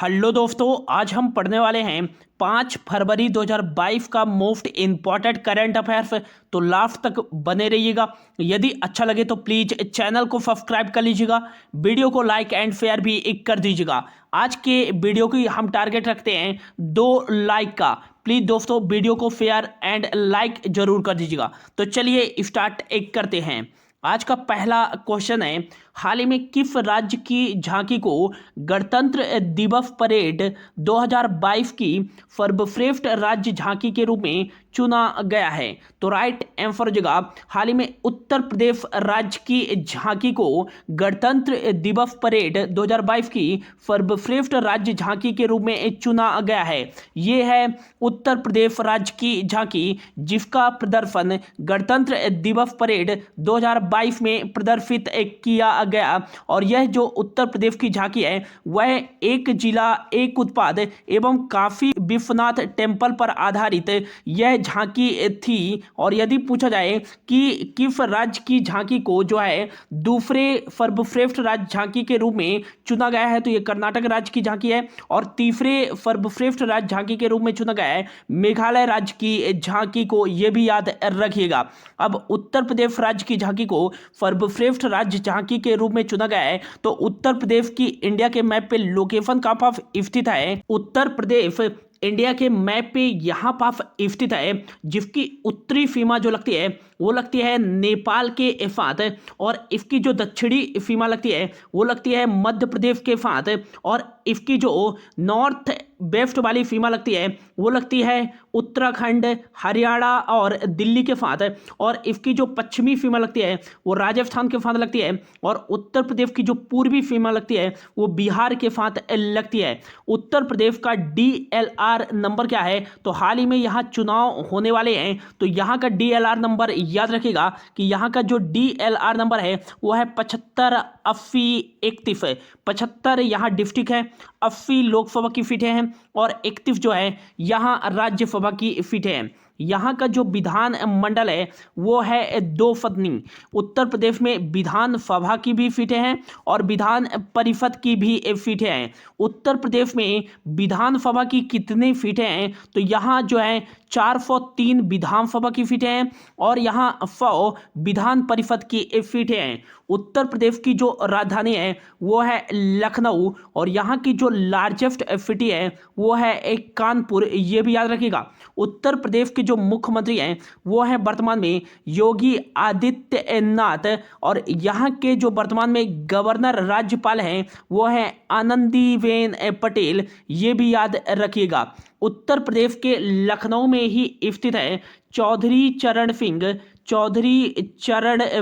Hello दोस्तों, आज हम पढ़ने वाले हैं 5 फरवरी 2022 का मोस्ट इम्पॉर्टेंट करंट अफेयर्स। तो लास्ट तक बने रहिएगा। यदि अच्छा लगे तो प्लीज़ चैनल को सब्सक्राइब कर लीजिएगा, वीडियो को लाइक एंड शेयर भी कर दीजिएगा। आज के वीडियो की हम टारगेट रखते हैं 2 लाइक का। प्लीज़ दोस्तों वीडियो को शेयर एंड लाइक जरूर कर दीजिएगा। तो चलिए स्टार्ट करते हैं। आज का पहला क्वेश्चन है, हाल ही में किस राज्य की झांकी को गणतंत्र दिवस परेड 2022 की सर्वश्रेष्ठ राज्य झांकी के रूप में चुना गया है? तो राइट आंसर हो जाएगा, हाल ही में उत्तर प्रदेश राज्य की झांकी को गणतंत्र दिवस परेड 2022 की सर्वश्रेष्ठ राज्य झांकी के रूप में चुना गया है। ये है उत्तर प्रदेश राज्य की झांकी, जिसका प्रदर्शन गणतंत्र दिवस परेड 2022 में प्रदर्शित किया गया। और यह जो उत्तर प्रदेश की झांकी है वह एक जिला एक उत्पाद एवं काशी विश्वनाथ टेम्पल पर आधारित यह झांकी थी। और यदि पूछा जाए कि किस राज्य की झांकी को जो है दूसरे सर्वश्रेष्ठ राज्य झांकी के रूप में चुना गया है, तो यह कर्नाटक राज्य की झांकी है। और तीसरे सर्वश्रेष्ठ राज्य झांकी के रूप में चुना गया है मेघालय राज्य की झांकी को, यह भी याद रखिएगा। अब उत्तर प्रदेश राज्य की झांकी को सर्वश्रेष्ठ राज्य झांकी के रूप में चुना गया है। तो उत्तर प्रदेश की इंडिया के मैप पे लोकेशन कहाँ पर स्थित है? उत्तर प्रदेश इंडिया के मैप पे यहाँ पर स्थित है, जिसकी उत्तरी सीमा जो लगती है वो लगती है नेपाल के साथ, और इसकी जो दक्षिणी सीमा लगती है वो लगती है मध्य प्रदेश के साथ, और इसकी जो नॉर्थ वेस्ट वाली सीमा लगती है वो लगती है उत्तराखंड, हरियाणा और दिल्ली के साथ, और इसकी जो पश्चिमी सीमा लगती है वो राजस्थान के साथ लगती है, और उत्तर प्रदेश की जो पूर्वी सीमा लगती है वो बिहार के साथ लगती है। उत्तर प्रदेश का DLR नंबर क्या है? तो हाल ही में यहाँ चुनाव होने वाले हैं, तो यहाँ का DLR नंबर याद रखिएगा कि यहाँ का जो DLR नंबर है वो है 75 80 31। 75 यहाँ डिस्ट्रिक्ट है, 80 लोकसभा की सीटें हैं, और 31 जो है यहाँ राज्यसभा की सीटें हैं। यहाँ का जो विधान मंडल है वो है 2 सदनी। उत्तर प्रदेश में विधान सभा की भी सीटें हैं और विधान परिषद की भी सीटें हैं। उत्तर प्रदेश में विधानसभा की कितनी सीटें हैं? तो यहाँ जो है 403 विधानसभा की सीटें हैं और यहाँ 100 विधान परिषद की सीटें हैं। उत्तर प्रदेश की जो राजधानी है वो है लखनऊ, और यहाँ की जो लार्जेस्ट सिटी है वो है एक कानपुर, ये भी याद रखिएगा। उत्तर प्रदेश के जो मुख्यमंत्री हैं वो हैं वर्तमान में योगी आदित्यनाथ, और यहाँ के जो वर्तमान में गवर्नर राज्यपाल हैं वो हैं आनंदीबेन पटेल, ये भी याद रखिएगा। उत्तर प्रदेश के लखनऊ में ही स्थित है चौधरी चरण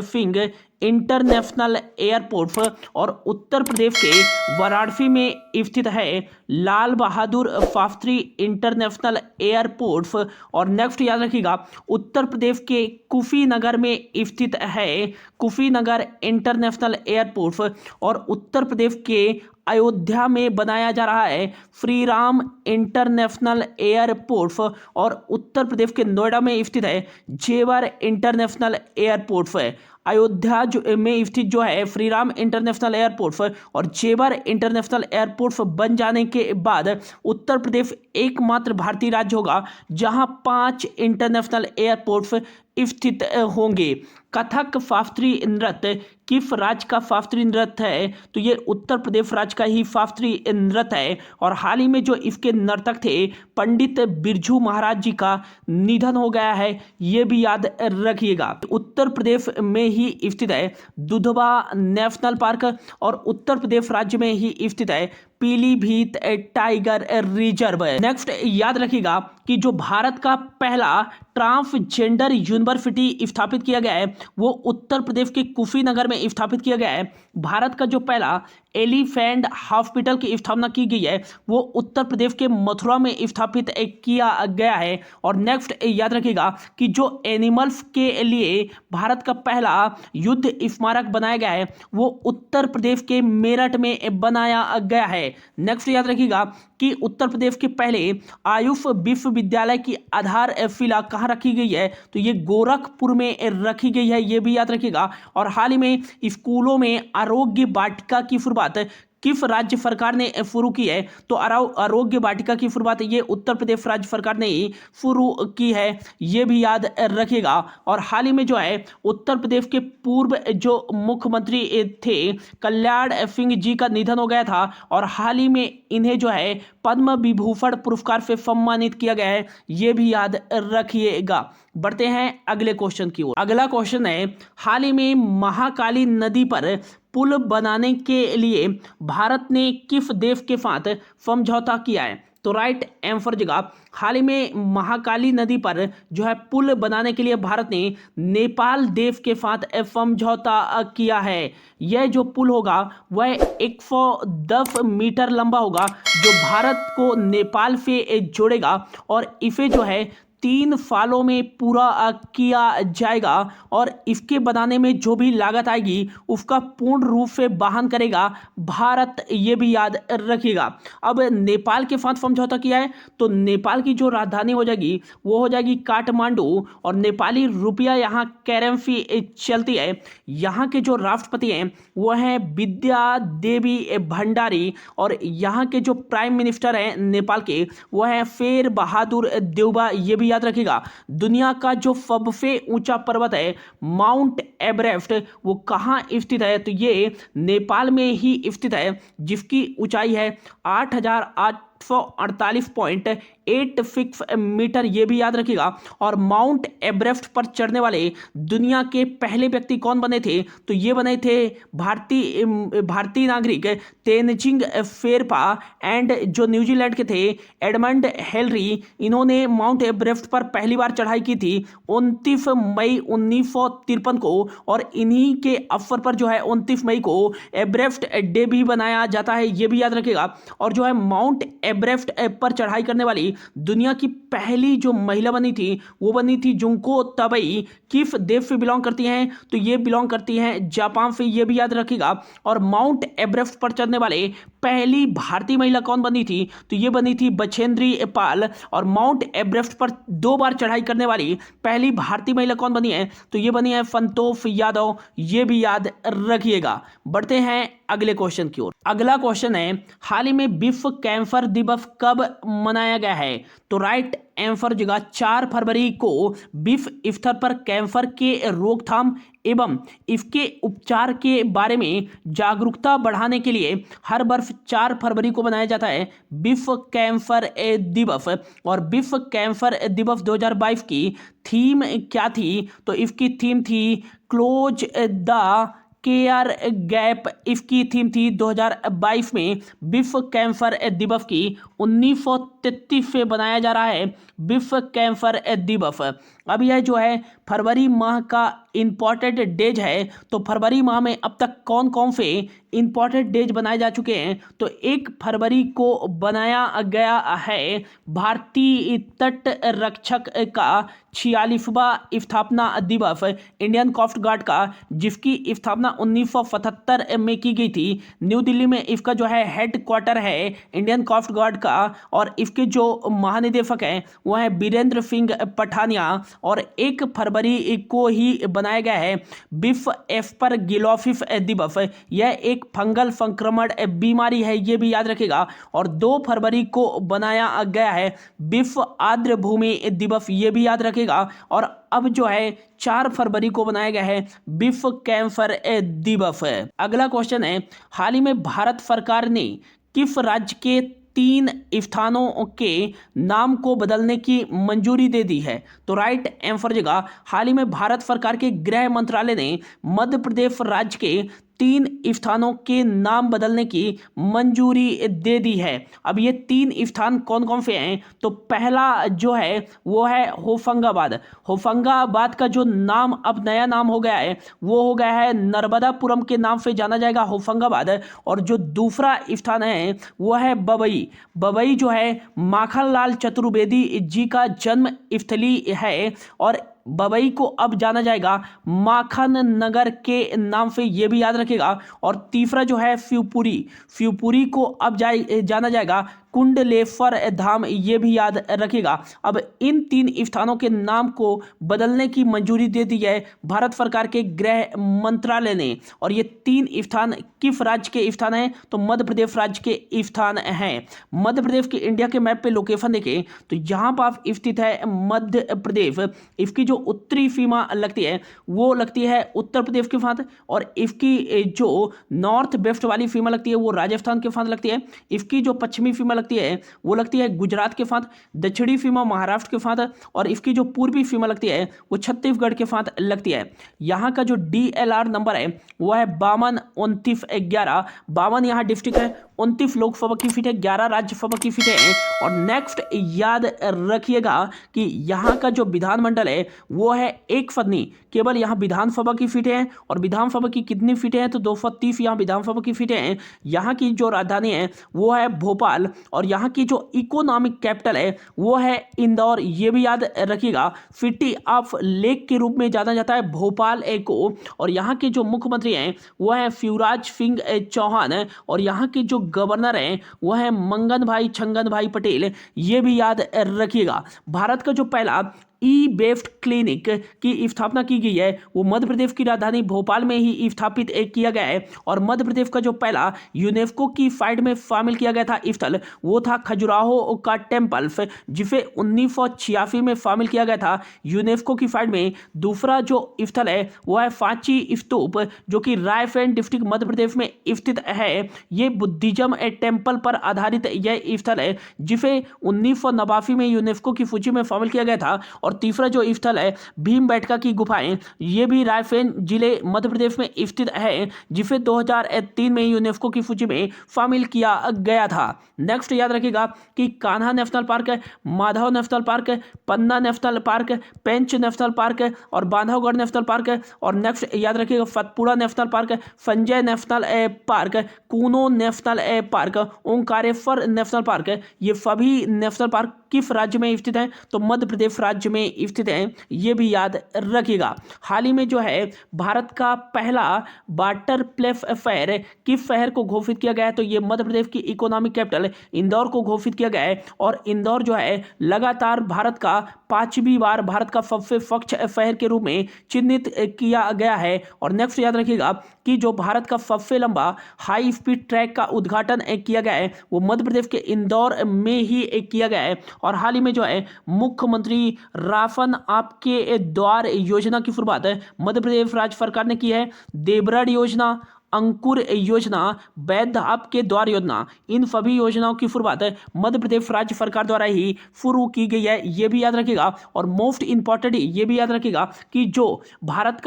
सिंह इंटरनेशनल एयरपोर्ट, और उत्तर प्रदेश के वाराणसी में स्थित है लाल बहादुर शास्त्री इंटरनेशनल एयरपोर्ट। और नेक्स्ट याद रखिएगा, उत्तर प्रदेश के कुशीनगर में स्थित है कुशीनगर इंटरनेशनल एयरपोर्ट, और उत्तर प्रदेश के अयोध्या में बनाया जा रहा है श्री राम इंटरनेशनल एयरपोर्ट, और उत्तर प्रदेश के नोएडा में स्थित है जेवर इंटरनेशनल एयरपोर्ट है। अयोध्या जो में स्थित जो है श्री राम इंटरनेशनल एयरपोर्ट और जेवर इंटरनेशनल एयरपोर्ट बन जाने के बाद उत्तर प्रदेश एकमात्र भारतीय राज्य होगा जहां 5 इंटरनेशनल एयरपोर्ट्स स्थित होंगे। कथक शास्त्रीय नृत्य किस राज्य का शास्त्रीय नृत्य है? तो ये उत्तर प्रदेश राज्य का ही शास्त्रीय नृत्य है, और हाल ही में जो इसके नर्तक थे पंडित बिरजू महाराज जी का निधन हो गया है, ये भी याद रखिएगा। उत्तर प्रदेश में ही स्थित है दुधवा नेशनल पार्क, और उत्तर प्रदेश राज्य में ही स्थित है पीलीभीत टाइगर रिजर्व। नेक्स्ट याद रखिएगा कि जो भारत का पहला ट्रांसजेंडर यूनिवर्सिटी स्थापित किया गया है वो उत्तर प्रदेश के कुशीनगर में स्थापित किया गया है। भारत का जो पहला एलिफेंट हॉस्पिटल की स्थापना की गई है वो उत्तर प्रदेश के मथुरा में स्थापित किया गया है। और नेक्स्ट याद रखिएगा कि जो एनिमल्स के लिए भारत का पहला युद्ध स्मारक बनाया गया है वो उत्तर प्रदेश के मेरठ में बनाया गया है। नेक्स्ट याद रखिएगा कि उत्तर प्रदेश के पहले आयुष विश्वविद्यालय की आधारशिला कहाँ रखी गई है? तो ये गोरखपुर में रखी गई है, ये भी याद रखिएगा। और हाल ही में स्कूलों में आरोग्य वाटिका की शुरुआत किस राज्य सरकार ने शुरू की है? तो आरोग्य वाटिका की शुरुआत ये उत्तर प्रदेश राज्य सरकार ने ही शुरू की है, ये भी याद रखिएगा। और हाल ही में जो है उत्तर प्रदेश के पूर्व जो मुख्यमंत्री थे कल्याण सिंह जी का निधन हो गया था और हाल ही में इन्हें जो है पद्म विभूषण पुरस्कार से सम्मानित किया गया है, ये भी याद रखिएगा। बढ़ते हैं अगले क्वेश्चन की ओर। अगला क्वेश्चन है, हाल ही में महाकाली नदी पर पुल बनाने के लिए भारत ने किस देश के साथ समझौता किया है? तो राइट आंसर जगह हाल ही में महाकाली नदी पर जो है पुल बनाने के लिए भारत ने नेपाल देश के साथ समझौता किया है। यह जो पुल होगा वह 110 मीटर लंबा होगा जो भारत को नेपाल से जोड़ेगा और इसे जो है 3 सालों में पूरा किया जाएगा और इसके बनाने में जो भी लागत आएगी उसका पूर्ण रूप से वहन करेगा भारत, ये भी याद रखिएगा। अब नेपाल के साथ समझौता किया है तो नेपाल की जो राजधानी हो जाएगी वो हो जाएगी काठमांडू और नेपाली रुपया यहाँ करेंसी चलती है। यहाँ के जो राष्ट्रपति हैं वो हैं विद्या देवी भंडारी और यहाँ के जो प्राइम मिनिस्टर हैं नेपाल के वो हैं शेर बहादुर देउबा, ये भी याद रखिएगा। दुनिया का जो सबसे ऊंचा पर्वत है माउंट एवरेस्ट वो कहाँ स्थित है? तो ये नेपाल में ही स्थित है जिसकी ऊंचाई है 8,848.86 मीटर, ये भी याद रखिएगा। और माउंट एवरेस्ट पर चढ़ने वाले दुनिया के पहले व्यक्ति कौन बने थे? तो ये बने थे भारतीय नागरिक तेनजिंग शेरपा एंड जो न्यूजीलैंड के थे एडमंड हेनरी। इन्होंने माउंट एवरेस्ट पर पहली बार चढ़ाई की थी 29 मई 1953 को और इन्हीं के अवसर पर जो है 29 मई को एवरेस्ट डे भी बनाया जाता है, ये भी याद रखिएगा। और जो है माउंट एवरेस्ट पर चढ़ाई करने वाली दुनिया की पहली जो महिला बनी थी वो बनी थी जुंको तबई। किस देश से बिलोंग करती हैं? तो ये बिलोंग करती हैं जापान से, ये भी याद रखिएगा। और माउंट एवरेस्ट पर चढ़ने वाले पहली भारतीय महिला कौन बनी थी? तो ये बनी थी बछेंद्री पाल। और माउंट एवरेस्ट पर 2 बार चढ़ाई करने वाली पहली भारतीय महिला कौन बनी है? तो ये बनी है संतोष यादव, ये भी याद रखिएगा। बढ़ते हैं अगले क्वेश्चन की ओर। अगला क्वेश्चन है, हाल ही में विश्व कैंसर दिवस कब मनाया गया है? तो राइट आंसर जगह 4 फरवरी को विश्व स्तर पर कैंसर के रोकथाम एवं इसके उपचार के बारे में जागरूकता बढ़ाने के लिए हर वर्ष 4 फरवरी को मनाया जाता है विश्व कैंसर दिवस। और विश्व कैंसर दिवस 2022 की थीम क्या थी? तो इसकी थीम थी क्लोज द केयर गैप। इसकी थीम थी 2022 में विश्व कैंसर दिवस की 1933 से बनाया जा रहा है विश्व कैंसर दिवस। अब यह जो है फरवरी माह का इम्पॉर्टेंट डेज है। तो फरवरी माह में अब तक कौन कौन से इम्पॉर्टेंट डेज बनाए जा चुके हैं? तो 1 फरवरी को बनाया गया है भारतीय तट रक्षक का 46वां स्थापना दिवस इंडियन कोस्ट गार्ड का, जिसकी स्थापना 1977 में की गई थी। न्यू दिल्ली में इसका जो है हेड क्वार्टर है इंडियन कोस्ट गार्ड का और इसके जो महानिदेशक हैं वो है बीरेंद्र सिंह पठानिया। और 1 फरवरी को ही बनाया गया है विश्व एस्परगिलोसिस दिवस। यह एक फंगल संक्रमण बीमारी है, ये भी याद रखिएगा। और 2 फरवरी को बनाया गया है विश्व आर्द्र भूमि दिवस, ये भी याद रखिएगा। और अब जो है 4 फरवरी को बनाया गया है विश्व कैंसर दिवस। अगला क्वेश्चन है, हाल ही में भारत सरकार ने किस राज्य के 3 स्थानों के नाम को बदलने की मंजूरी दे दी है? तो राइट आंसर जगह हाल ही में भारत सरकार के गृह मंत्रालय ने मध्य प्रदेश राज्य के 3 स्थानों के नाम बदलने की मंजूरी दे दी है। अब ये 3 स्थान कौन कौन से हैं? तो पहला जो है वो है होशंगाबाद। होशंगाबाद का जो नाम अब नया नाम हो गया है वो हो गया है नर्मदापुरम के नाम से जाना जाएगा होशंगाबाद। और जो दूसरा स्थान है वो है बबई। बबई जो है माखनलाल चतुर्वेदी जी का जन्म स्थली है और बबई को अब जाना जाएगा माखन नगर के नाम से, ये भी याद रखिएगा। और तीसरा जो है शिवपुरी, शिवपुरी को अब जाना जाएगा कुंडलेश्वर धाम, ये भी याद रखिएगा। अब इन 3 स्थानों के नाम को बदलने की मंजूरी दे दी है भारत सरकार के गृह मंत्रालय ने। और ये 3 स्थान किस राज्य के स्थान हैं? तो मध्य प्रदेश राज्य के स्थान हैं। मध्य प्रदेश के इंडिया के मैप पे लोकेशन देखें तो यहाँ पर स्थित है मध्य प्रदेश। इसकी जो उत्तरी सीमा लगती है वो लगती है उत्तर प्रदेश के साथ, और इसकी जो नॉर्थ वेस्ट वाली सीमा लगती है वो राजस्थान के साथ लगती है। इसकी जो पश्चिमी सीमा लगती है वो लगती है गुजरात के साथ, दक्षिणी सीमा महाराष्ट्र के साथ, और इसकी जो पूर्वी सीमा लगती है वो छत्तीसगढ़ के साथ लगती है। यहाँ का जो DLR नंबर है वो है 522911। 52 यहाँ डिस्ट्रिक्ट है, 29 लोकसभा की सीट है, 11 राज्यसभा की सीटें हैं। और नेक्स्ट याद रखिएगा कि यहाँ का जो विधानमंडल है वो है एक सदनी, केवल यहाँ विधानसभा की सीटें हैं। और विधानसभा की कितनी सीटें हैं? तो 230 यहाँ विधानसभा की सीटें हैं। यहाँ की जो राजधानी है वो है भोपाल, और यहाँ की जो इकोनॉमिक कैपिटल है वो है इंदौर, ये भी याद रखिएगा। सिटी ऑफ लेक के रूप में जाना जाता है भोपाल को। और यहाँ के जो मुख्यमंत्री हैं वो है शिवराज सिंह चौहान, और यहाँ के जो गवर्नर हैं वो है मंगन भाई छंगन भाई पटेल, ये भी याद रखिएगा। भारत का जो पहला ई-वेस्ट क्लिनिक की स्थापना की गई है वो मध्य प्रदेश की राजधानी भोपाल में ही स्थापित किया गया है। और मध्य प्रदेश का जो पहला यूनेस्को की साइट में शामिल किया गया था स्थल वो था खजुराहो का टेम्पल, जिसे 1986 में शामिल किया गया था यूनेस्को की साइट में। दूसरा जो स्थल है वो है सांची स्तूप, जो कि रायसेन डिस्ट्रिक्ट मध्य प्रदेश में स्थित है। ये बुद्धिज्म टेम्पल पर आधारित यह स्थल है, जिसे 1989 में यूनेस्को की सूची में शामिल किया गया था। और तीसरा जो स्थल है भीमबेटका की गुफाएं, ये भी रायसेन जिले मध्य प्रदेश में स्थित है, जिसे 2003 में यूनेस्को की सूची में शामिल किया गया था। नेक्स्ट याद रखिएगा कि Kanha national park, Madhav national park, Panna national park, Pench national park और बांधवगढ़ नेशनल पार्क, और नेक्स्ट याद रखिएगा Satpura national park, Sanjay national park, Kuno national park, Omkareshwar national park, ये सभी नेशनल पार्क किस राज्य में स्थित हैं? तो मध्य प्रदेश राज्य में स्थित हैं, ये भी याद रखिएगा। हाल ही में जो है भारत का पहला वाटर प्लेस फेयर किस शहर को घोषित किया गया है? तो ये मध्य प्रदेश की इकोनॉमिक कैपिटल इंदौर को घोषित किया गया है। और इंदौर जो है लगातार भारत का 5वीं बार भारत का सबसे स्वच्छ शहर के रूप में चिन्हित किया गया है। और नेक्स्ट याद रखिएगा कि जो भारत का सबसे लंबा हाई स्पीड ट्रैक का उद्घाटन किया गया है वो मध्य प्रदेश के इंदौर में ही किया गया है। और हाल ही में जो है मुख्यमंत्री राशन आपके द्वार योजना की शुरुआत मध्य प्रदेश राज्य सरकार ने की है। देवरड़ योजना, अंकुर योजना, वैध आपके द्वार योजना, इन सभी योजनाओं की शुरुआत मध्य प्रदेश राज्य सरकार द्वारा ही शुरू की गई है, ये भी याद रखिएगा। और मोस्ट इंपॉर्टेंट ये भी याद रखिएगा कि जो भारत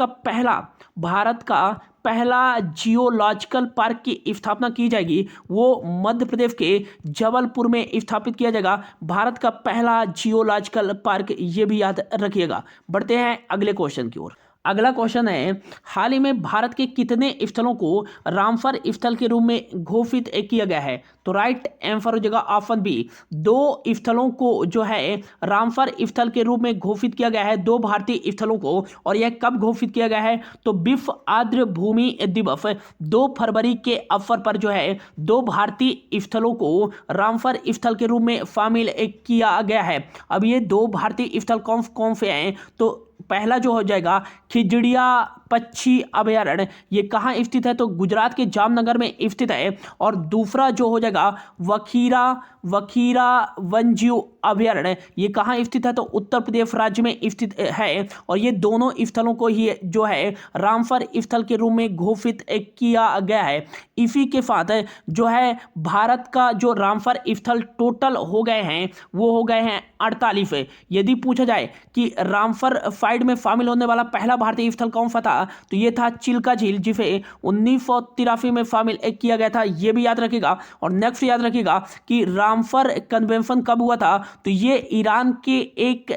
का पहला जियोलॉजिकल पार्क की स्थापना की जाएगी वो मध्य प्रदेश के जबलपुर में स्थापित किया जाएगा। भारत का पहला जियोलॉजिकल पार्क, ये भी याद रखिएगा। बढ़ते हैं अगले क्वेश्चन की ओर। अगला क्वेश्चन है, हाल ही में भारत के कितने स्थलों को रामसर स्थल के रूप में घोषित किया गया है? तो राइट आंसर हो जाएगा ऑप्शन बी, 2 स्थलों को जो है रामसर स्थल के रूप में घोषित किया गया है, 2 भारतीय स्थलों को। और यह कब घोषित किया गया है? तो विश्व आर्द्र भूमि दिवस 2 फरवरी के अवसर पर जो है 2 भारतीय स्थलों को रामसर स्थल के रूप में शामिल किया गया है। अब ये 2 भारतीय स्थल कौन से हैं? तो पहला जो हो जाएगा खिजड़िया पक्षी अभयारण्य, ये कहाँ स्थित है? तो गुजरात के जामनगर में स्थित है। और दूसरा जो हो जाएगा वखीरा वन्यजीव अभयारण्य, ये कहाँ स्थित है? तो उत्तर प्रदेश राज्य में स्थित है। और ये दोनों स्थलों को ही जो है रामसर स्थल के रूप में घोषित किया गया है। इसी के साथ जो है भारत का जो रामसर स्थल टोटल हो गए हैं वो हो गए हैं 48। यदि पूछा जाए कि रामसर साइड में शामिल होने वाला पहला भारतीय स्थल कौन सा था, तो ये था चिल्का झील, जिसे 1983 में शामिल किया गया था, ये भी याद रखिएगा। और नेक्स्ट याद रखिएगा कि रामसर कन्वेंशन कब हुआ था? तो ये ईरान के एक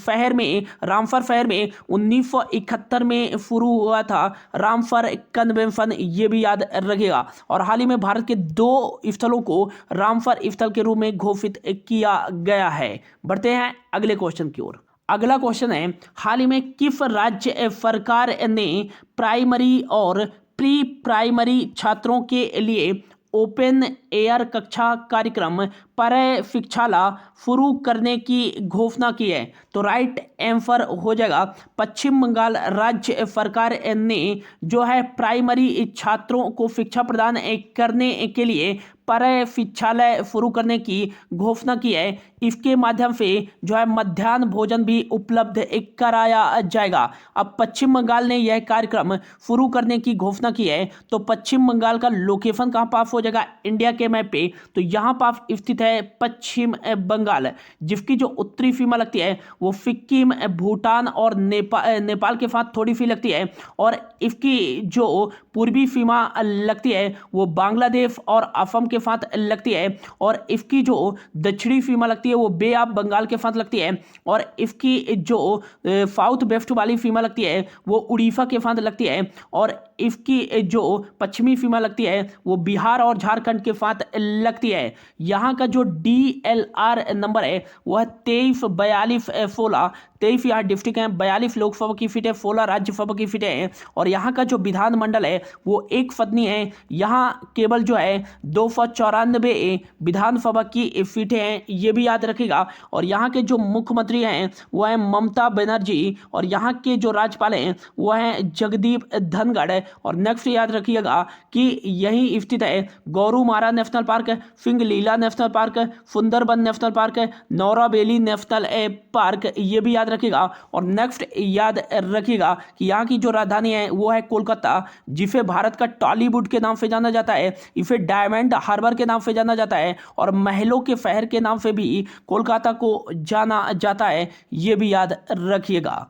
शहर में, रामसर शहर में 1971 में शुरू हुआ था रामसर कन्वेंशन, ये भी याद रखिएगा। और हाल ही में भारत के 2 स्थलों को रामसर स्थल के रूप में घोषित किया गया है। बढ़ते हैं अगले क्वेश्चन की ओर। अगला क्वेश्चन है, हाल ही में किस राज्य सरकार ने प्राइमरी और प्री प्राइमरी छात्रों के लिए ओपन एयर कक्षा कार्यक्रम प्रयोगशाला शुरू करने की घोषणा की है। तो राइट आंसर हो जाएगा पश्चिम बंगाल राज्य सरकार ने जो है प्राइमरी छात्रों को शिक्षा प्रदान करने के लिए प्रयोगशाला शुरू करने की घोषणा की है। इसके माध्यम से जो है मध्याह्न भोजन भी उपलब्ध कराया जाएगा। अब पश्चिम बंगाल ने यह कार्यक्रम शुरू करने की घोषणा की है। तो पश्चिम बंगाल का लोकेशन कहाँ पास हो जाएगा इंडिया के मैप पे, तो यहाँ पास स्थित है पश्चिम बंगाल, जिसकी जो उत्तरी सीमा लगती है वो सिक्किम, भूटान और नेपाल के साथ थोड़ी सी लगती है, और इसकी जो पूर्वी सीमा लगती है वो बांग्लादेश और असम के साथ लगती है, और इसकी जो दक्षिणी सीमा लगती है वो बे ऑफ बंगाल के साथ लगती है, और इसकी जो साउथ वेस्ट वाली सीमा लगती है वो उड़ीसा के साथ लगती है, और इसकी जो पश्चिमी सीमा लगती है वो बिहार और झारखंड के साथ लगती है। यहाँ का जो DLR नंबर है वह 234216, 23 यहाँ डिस्ट्रिक्ट हैं, 42 लोकसभा की सीटें, 16 राज्यसभा की सीटें हैं, और यहाँ का जो विधानमंडल है वो एक सदनी है। यहाँ केवल जो है 294 विधानसभा की सीटें हैं, ये भी याद रखिएगा। और यहाँ के जो मुख्यमंत्री हैं वो है ममता बनर्जी, और यहाँ के जो राज्यपाल हैं वो हैं जगदीप धनखड़। और नेक्स्ट याद रखिएगा कि यही स्थित है Gorumara national park, Singalila national park, Sundarban national park, Neora Valley national park, ये भी याद रखिएगा। और नेक्स्ट याद रखिएगा कि यहाँ की जो राजधानी है वो है कोलकाता, जिसे भारत का टॉलीवुड के नाम से जाना जाता है, इसे डायमंड हार्बर के नाम से जाना जाता है, और महलों के शहर के नाम से भी कोलकाता को जाना जाता है, ये भी याद रखिएगा।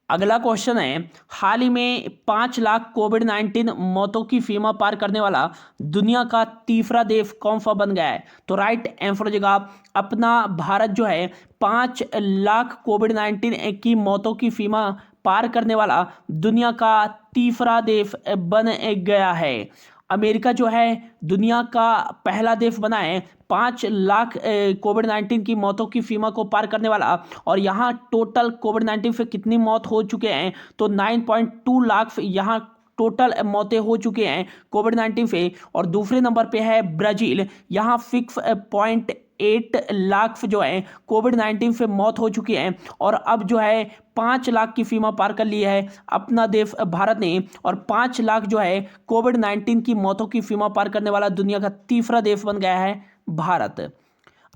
अगला क्वेश्चन है, हाल ही में 5 लाख कोविड-19 मौतों की सीमा पार करने वाला दुनिया का तीसरा देश कौन सा बन गया है? तो राइट आंसर हो जाएगा अपना भारत जो है 5 लाख कोविड-19 की मौतों की सीमा पार करने वाला दुनिया का तीसरा देश बन गया है। अमेरिका जो है दुनिया का पहला देश बना है 5 लाख कोविड-19 की मौतों की सीमा को पार करने वाला, और यहाँ टोटल कोविड-19 से कितनी मौत हो चुके हैं तो 9.2 लाख यहाँ टोटल मौतें हो चुके हैं कोविड-19 से। और दूसरे नंबर पे है ब्राज़ील, यहाँ 6.8 लाख जो है कोविड-19 से मौत हो चुकी है, और अब जो है 5 लाख की सीमा पार कर ली है अपना देश भारत ने, और 5 लाख जो है कोविड-19 की मौतों की सीमा पार करने वाला दुनिया का तीसरा देश बन गया है भारत।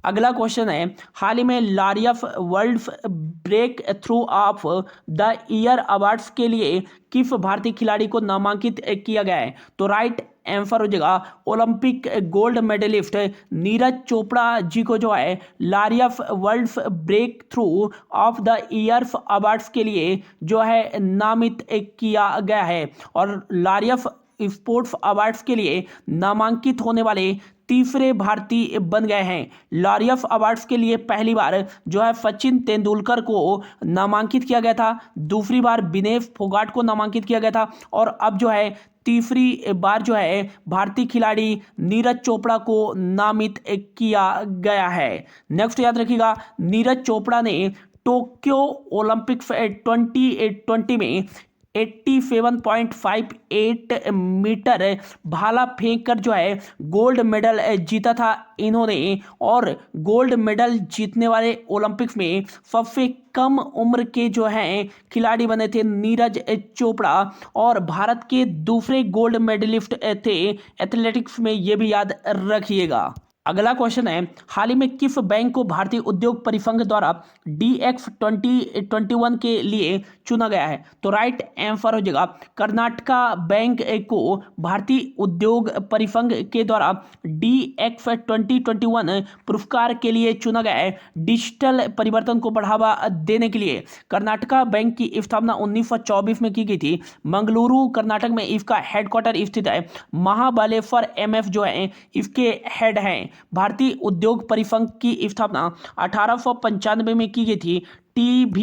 अगला क्वेश्चन है, हाल ही में Laureus world breakthrough of the year awards के लिए किस भारतीय खिलाड़ी को नामांकित किया गया है? तो राइट आंसर हो जाएगा Olympic gold medallist Neeraj Chopra ji को जो है Laureus world breakthrough of the year awards के लिए जो है नामित किया गया है, और लारियफ स्पोर्ट्स अवार्ड्स के लिए नामांकित होने वाले तीसरे भारतीय बन गए हैं। लारियफ अवार्ड्स के लिए पहली बार जो है सचिन तेंदुलकर को नामांकित किया गया था, दूसरी बार विनेश फोगाट को नामांकित किया गया था, और अब जो है तीसरी बार जो है भारतीय खिलाड़ी नीरज चोपड़ा को नामित किया गया है। नेक्स्ट याद रखिएगा, नीरज चोपड़ा ने टोक्यो ओलंपिक्स 2020 में 87.58 मीटर भाला फेंक कर जो है गोल्ड मेडल जीता था इन्होंने, और गोल्ड मेडल जीतने वाले ओलंपिक्स में सबसे कम उम्र के जो हैं खिलाड़ी बने थे नीरज चोपड़ा, और भारत के दूसरे गोल्ड मेडलिस्ट थे एथलेटिक्स में, ये भी याद रखिएगा। अगला क्वेश्चन है, हाल ही में किस बैंक को भारतीय उद्योग परिसंघ द्वारा DX 2021 के लिए चुना गया है? तो राइट आंसर हो जाएगा कर्नाटका बैंक को भारतीय उद्योग परिसंघ के द्वारा DX 2021 पुरस्कार के लिए चुना गया है, डिजिटल परिवर्तन को बढ़ावा देने के लिए। कर्नाटका बैंक की स्थापना 1924 में की गई थी, मंगलुरु कर्नाटक में इसका हेडक्वार्टर स्थित है, महाबलेश्वर MF जो है इसके हेड हैं। भारतीय उद्योग परिसंघ की स्थापना 1895 में की गई थी, TV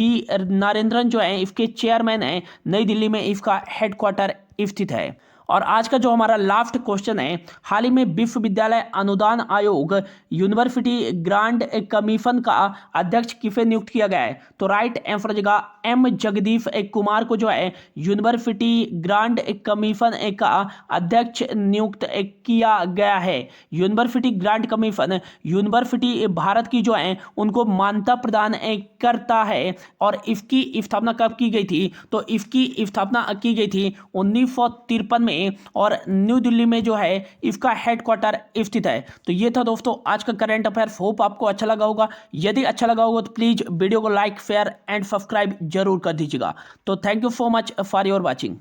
नरेंद्रन जो है इसके चेयरमैन हैं, नई दिल्ली में इसका हेडक्वार्टर स्थित है। और आज का जो हमारा लास्ट क्वेश्चन है, हाल ही में विश्वविद्यालय अनुदान आयोग यूनिवर्सिटी ग्रांट कमीशन का अध्यक्ष किसे नियुक्त किया गया है? तो राइट आंसर हो जाएगा एम जगदीश कुमार को जो है यूनिवर्सिटी ग्रांट कमीशन का अध्यक्ष नियुक्त किया गया है। University grant commission university Bharat की जो है उनको मान्यता प्रदान करता है और इसकी स्थापना कब की गई थी? तो इसकी स्थापना की गई थी 1953 में और न्यू दिल्ली में जो है इसका हेडक्वार्टर स्थित है। तो ये था दोस्तों आज का करंट अफेयर। होप आपको अच्छा लगा होगा। यदि अच्छा लगा होगा तो प्लीज वीडियो को लाइक शेयर एंड सब्सक्राइब जरूर कर दीजिएगा। तो thank you so much for your watching.